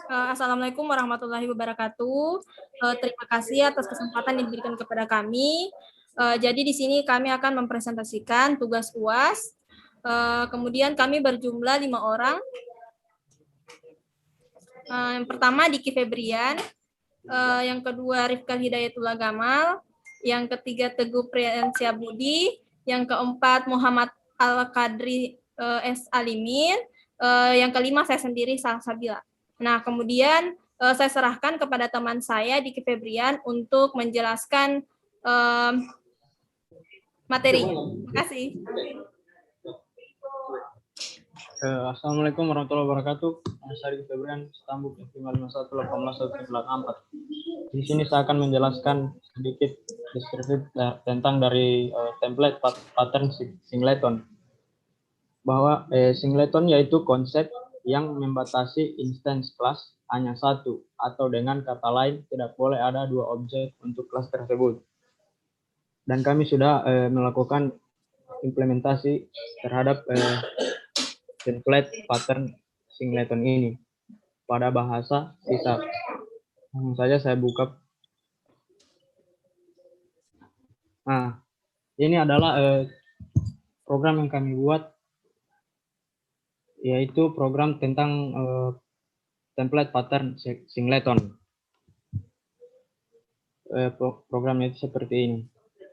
Assalamualaikum warahmatullahi wabarakatuh. Terima kasih atas kesempatan yang diberikan kepada kami. Jadi di sini kami akan mempresentasikan tugas UAS. Kemudian kami berjumlah 5 orang. Yang pertama Diki Febrian, yang kedua Rifkal Hidayatullah Gamal, yang ketiga Teguh Priyansyah Budi, yang keempat Muhammad Al-Qadri S. Alimin, yang kelima saya sendiri Salsabila. Nah, kemudian saya serahkan kepada teman saya Diki Febrian untuk menjelaskan materi. Terima kasih. Assalamualaikum warahmatullahi wabarakatuh. Saya Diki Febrian, Stambuk 5511884. Di sini saya akan menjelaskan sedikit deskripsi tentang dari template pattern singleton. Bahwa singleton yaitu konsep yang membatasi instance kelas hanya satu, atau dengan kata lain tidak boleh ada dua objek untuk kelas tersebut. Dan kami sudah melakukan implementasi terhadap template pattern singleton ini pada bahasa C#. Langsung saja saya buka. Nah, ini adalah program yang kami buat, yaitu program tentang template pattern singleton. Programnya itu seperti ini,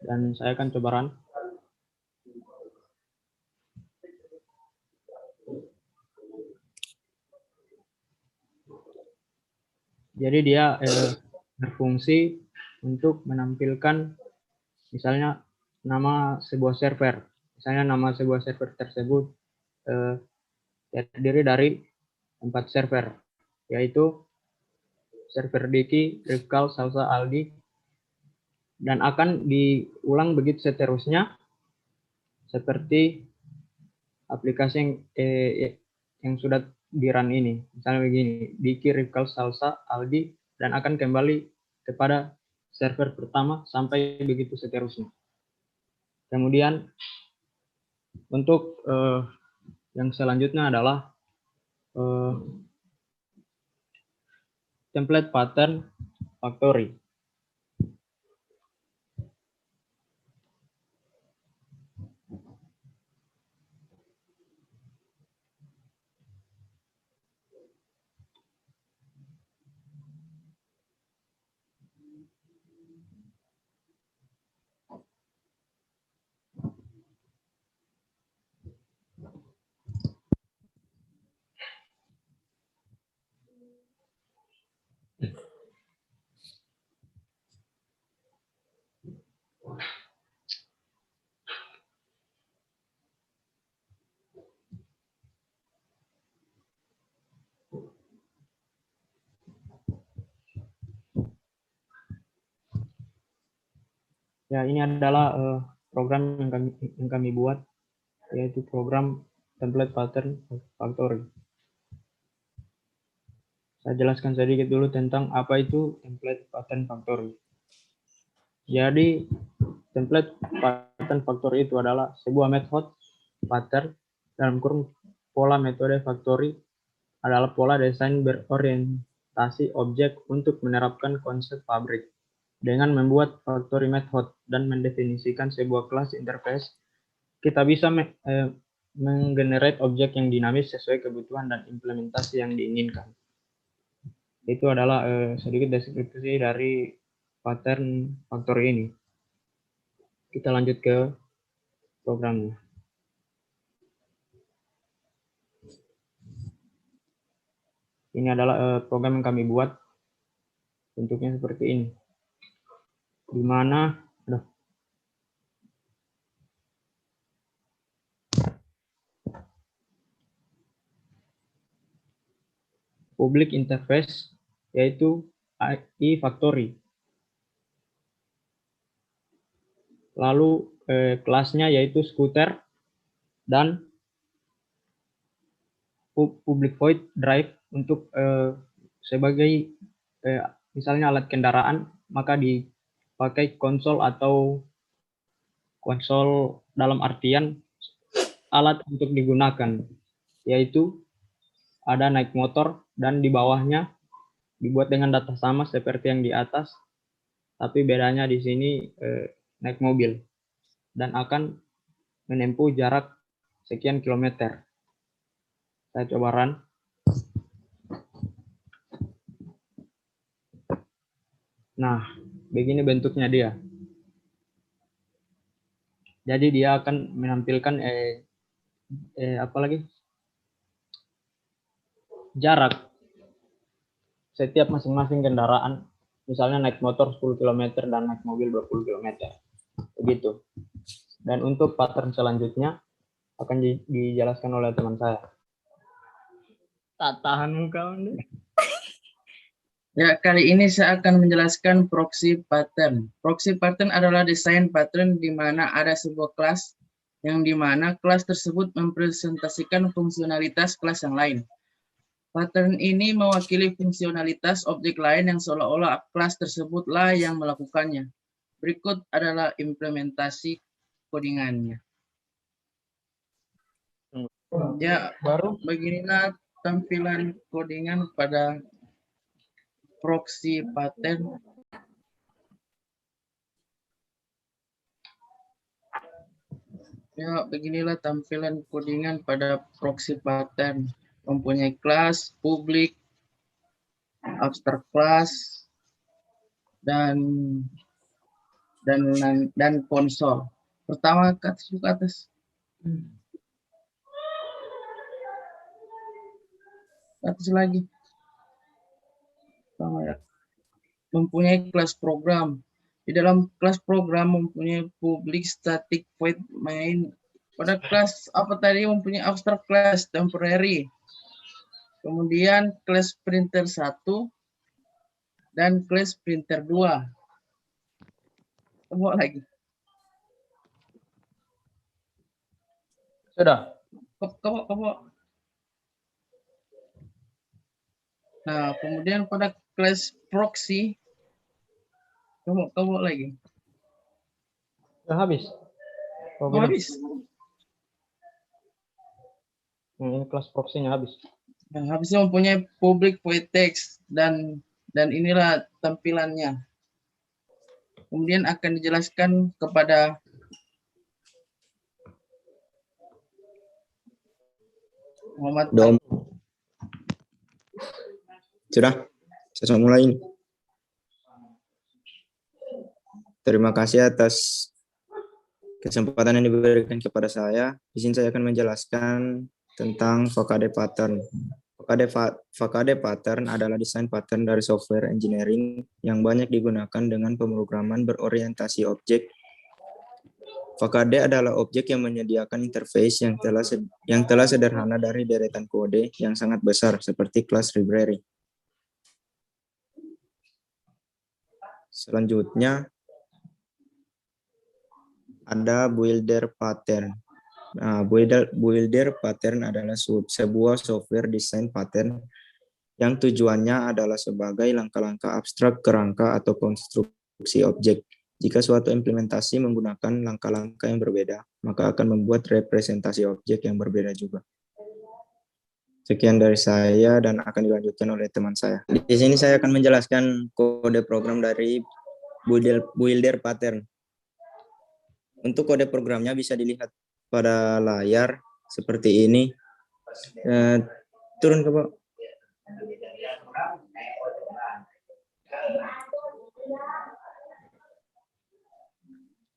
dan saya akan coba run. Jadi dia berfungsi untuk menampilkan misalnya nama sebuah server. Misalnya nama sebuah server tersebut terdiri dari 4 server, yaitu server Diki, Rifkal, Salsa, Aldi, dan akan diulang begitu seterusnya seperti aplikasi yang sudah di-run ini. Misalnya begini, Diki, Rifkal, Salsa, Aldi, dan akan kembali kepada server pertama sampai begitu seterusnya. Kemudian untuk yang selanjutnya adalah template pattern factory. Ya, ini adalah program yang kami buat, yaitu program template pattern factory. Saya jelaskan sedikit dulu tentang apa itu template pattern factory. Jadi, template pattern factory itu adalah sebuah method pattern dalam kurung pola metode factory adalah pola desain berorientasi objek untuk menerapkan konsep pabrik. Dengan membuat factory method dan mendefinisikan sebuah kelas interface, kita bisa menggenerate objek yang dinamis sesuai kebutuhan dan implementasi yang diinginkan. Itu adalah sedikit deskripsi dari pattern factory ini. Kita lanjut ke programnya. Ini adalah program yang kami buat. Bentuknya seperti ini. Di mana public interface yaitu iFactory. Lalu kelasnya yaitu scooter dan public void drive untuk sebagai misalnya alat kendaraan, maka dipakai konsol atau konsol dalam artian alat untuk digunakan, yaitu ada naik motor, dan di bawahnya dibuat dengan data sama seperti yang di atas, tapi bedanya di sini naik mobil dan akan menempuh jarak sekian kilometer. Saya coba run. Nah, begini bentuknya dia. Jadi dia akan menampilkan apa lagi? Jarak setiap masing-masing kendaraan. Misalnya naik motor 10 km dan naik mobil 20 km. Begitu. Dan untuk pattern selanjutnya akan dijelaskan oleh teman saya. Tak tahan muka Anda. Ya, kali ini saya akan menjelaskan proxy pattern. Proxy pattern adalah desain pattern di mana ada sebuah kelas yang di mana kelas tersebut mempresentasikan fungsionalitas kelas yang lain. Pattern ini mewakili fungsionalitas objek lain yang seolah-olah kelas tersebutlah yang melakukannya. Berikut adalah implementasi codingannya. Ya, beginilah tampilan codingan pada proxy pattern. Ya, beginilah tampilan codingan pada proxy pattern. Mempunyai kelas, publik, abstract class, dan konsol. Pertama ke atas. Ke atas lagi. Pertama ya. Mempunyai kelas program. Di dalam kelas program mempunyai public, static, void, main. Pada kelas apa tadi mempunyai abstract class, temporary. Kemudian kelas printer 1 dan kelas printer 2. Coba lagi. Sudah. Coba. Nah, kemudian pada kelas proxy, coba lagi. Sudah habis. Habis. Ini kelas proxy-nya habis. Nah, habisnya mempunyai public void text dan inilah tampilannya. Kemudian akan dijelaskan kepada Muhammad. Sudah, saya mulai. Terima kasih atas kesempatan yang diberikan kepada saya. Di sini saya akan menjelaskan tentang Facade pattern. Facade pattern adalah desain pattern dari software engineering yang banyak digunakan dengan pemrograman berorientasi objek. Facade adalah objek yang menyediakan interface yang telah sederhana dari deretan kode yang sangat besar seperti class library. Selanjutnya ada builder pattern. Nah, builder pattern adalah sebuah software design pattern yang tujuannya adalah sebagai langkah-langkah abstrak kerangka atau konstruksi objek. Jika suatu implementasi menggunakan langkah-langkah yang berbeda, maka akan membuat representasi objek yang berbeda juga. Sekian dari saya dan akan dilanjutkan oleh teman saya. Di sini saya akan menjelaskan kode program dari builder pattern. Untuk kode programnya bisa dilihat pada layar seperti ini. Turun ke bawah.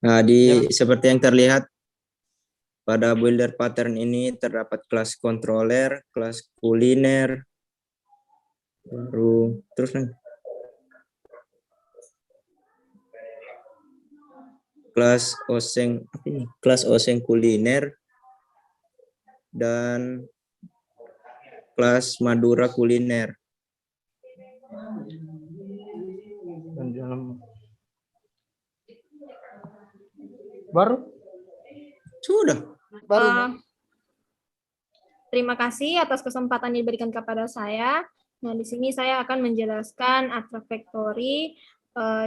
Nah, seperti yang terlihat pada builder pattern ini terdapat kelas controller, kelas kuliner, baru terus nih. Kelas oseng kuliner dan kelas Madura kuliner. Dan dalam baru Sudah. Terima kasih atas kesempatan yang diberikan kepada saya. Nah, di sini saya akan menjelaskan abstract factory.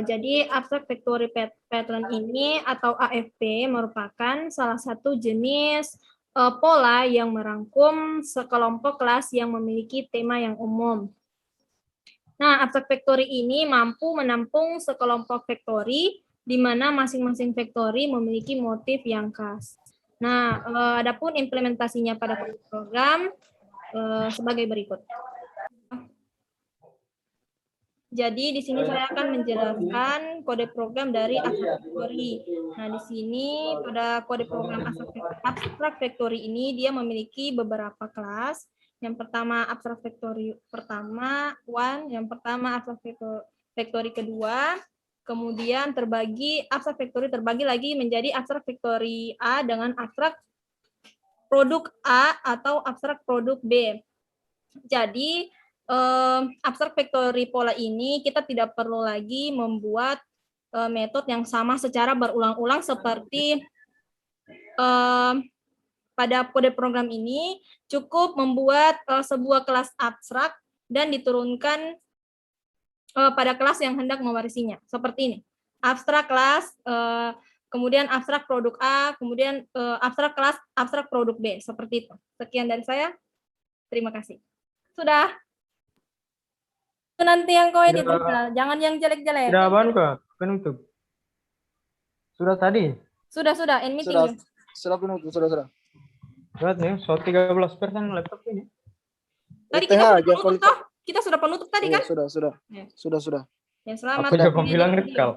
Jadi abstract factory pattern ini atau AFP merupakan salah satu jenis pola yang merangkum sekelompok kelas yang memiliki tema yang umum. Nah, abstrak factory ini mampu menampung sekelompok factory di mana masing-masing factory memiliki motif yang khas. Nah, adapun implementasinya pada program sebagai berikut. Jadi di sini saya akan menjelaskan kode program dari abstrak factory. Nah, di sini pada kode program abstrak factory ini dia memiliki beberapa kelas. Yang pertama abstrak factory pertama, yang pertama abstrak factory kedua, kemudian abstrak factory terbagi lagi menjadi abstrak factory A dengan abstrak produk A atau abstrak produk B. Jadi abstrak factory pola ini kita tidak perlu lagi membuat metode yang sama secara berulang-ulang seperti pada kode program ini cukup membuat sebuah kelas abstrak dan diturunkan pada kelas yang hendak mewarisinya. Seperti ini. Abstrak kelas, kemudian abstrak produk A, kemudian abstrak kelas, abstrak produk B. Seperti itu. Sekian dari saya. Terima kasih. Sudah. Itu nanti yang kau edit, jangan yang jelek-jelek. Sudah apaan kak? Penutup. Sudah tadi? Sudah, end meeting. Sudah penutup, sudah. Lihat nih, so 13% laptop ini. Tadi kita sudah penutup toh? Kita sudah penutup tadi kan? Iya, sudah. Ya, selamat. Aku juga bilang Rikal.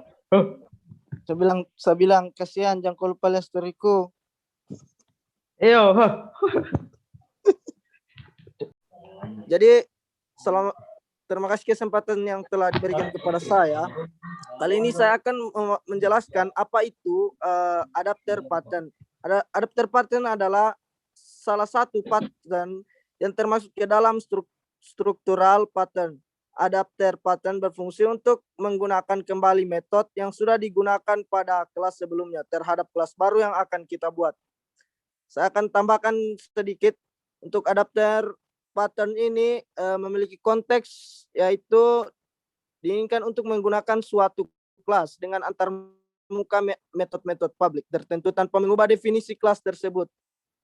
Saya bilang kasihan jangan lupa lesteriku. Iyo. Jadi terima kasih kesempatan yang telah diberikan kepada saya. Kali ini saya akan menjelaskan apa itu adapter pattern. Adapter pattern adalah salah satu pattern yang termasuk ke dalam struktural pattern. Adapter pattern berfungsi untuk menggunakan kembali metode yang sudah digunakan pada kelas sebelumnya terhadap kelas baru yang akan kita buat. Saya akan tambahkan sedikit untuk adapter pattern ini memiliki konteks, yaitu diinginkan untuk menggunakan suatu kelas dengan antarmuka metode-metode publik tertentu tanpa mengubah definisi kelas tersebut.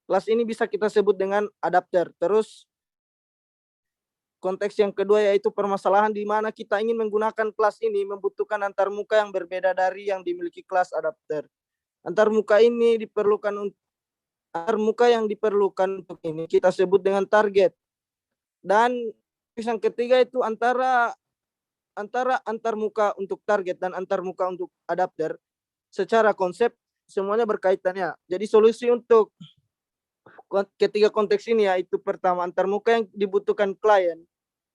Kelas ini bisa kita sebut dengan adapter. Terus konteks yang kedua yaitu permasalahan di mana kita ingin menggunakan kelas ini membutuhkan antarmuka yang berbeda dari yang dimiliki kelas adapter. Antarmuka yang diperlukan untuk ini kita sebut dengan target. Dan yang ketiga itu antara antarmuka untuk target dan antarmuka untuk adapter secara konsep semuanya berkaitannya. Jadi solusi untuk ketiga konteks ini yaitu pertama, antarmuka yang dibutuhkan klien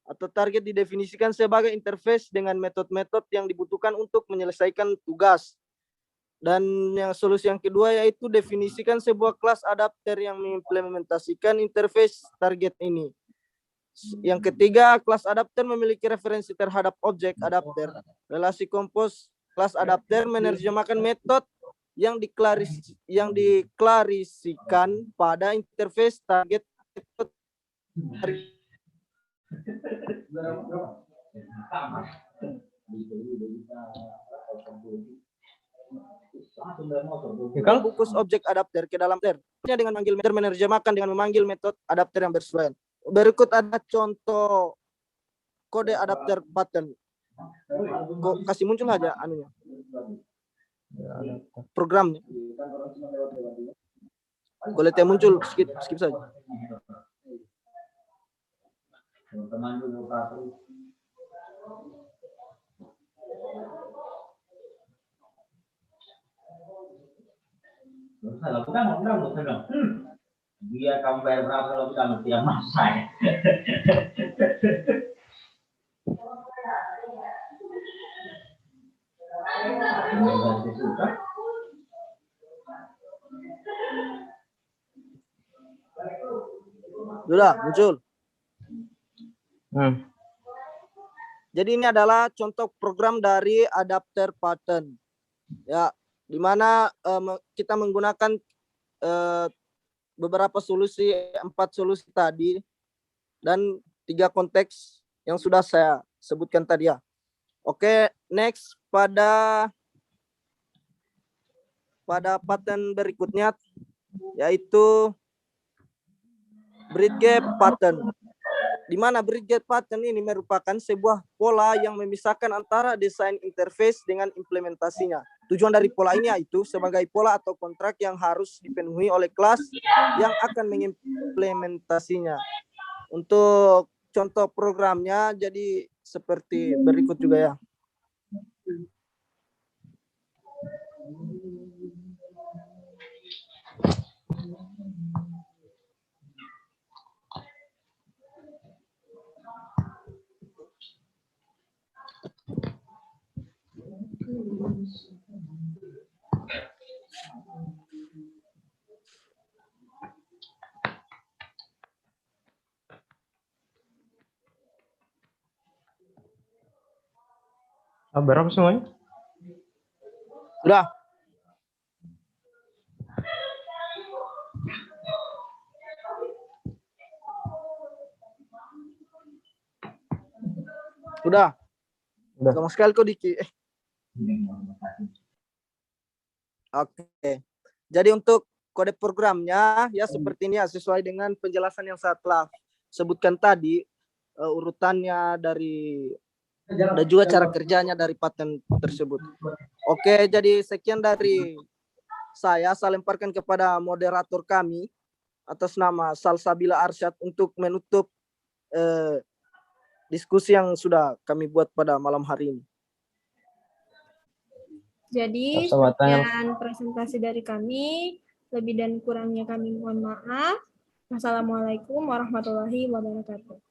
atau target didefinisikan sebagai interface dengan metode-metode yang dibutuhkan untuk menyelesaikan tugas. Dan solusi yang kedua yaitu definisikan sebuah kelas adapter yang mengimplementasikan interface target ini. Yang ketiga, kelas adapter memiliki referensi terhadap objek adapter. Relasi kompos kelas adapter menerjemahkan metode yang diklarisikan pada interface target. Fokus objek adapter ke dalam dengan memanggil metode menerjemahkan dengan memanggil metode adapter yang bersesuaian. Berikut ada contoh kode adapter pattern. Kasih muncul aja anunya. Programnya. Kalau tidak muncul skip saja. Dia kamu bayar berapa kalau kita tidak masak. Sudah muncul. Jadi ini adalah contoh program dari adapter pattern. Ya, di mana kita menggunakan beberapa solusi, 4 solusi tadi dan 3 konteks yang sudah saya sebutkan tadi ya. Oke, next pada pattern berikutnya yaitu bridge gap pattern. Di mana bridge gap pattern ini merupakan sebuah pola yang memisahkan antara desain interface dengan implementasinya. Tujuan dari pola ini yaitu sebagai pola atau kontrak yang harus dipenuhi oleh kelas yang akan mengimplementasinya. Untuk contoh programnya jadi seperti berikut juga ya. Berapa semuanya? Sudah. Sudah. Udah. Sama sekali kok Diki. Oke. Jadi untuk kode programnya ya seperti ini ya, sesuai dengan penjelasan yang saya telah sebutkan tadi, urutannya dari dan juga cara kerjanya dari pattern tersebut. Oke, jadi sekian dari saya lemparkan kepada moderator kami atas nama Salsabila Arsyad untuk menutup diskusi yang sudah kami buat pada malam hari ini. Jadi sekian presentasi dari kami. Lebih dan kurangnya kami mohon maaf. Wassalamualaikum warahmatullahi wabarakatuh.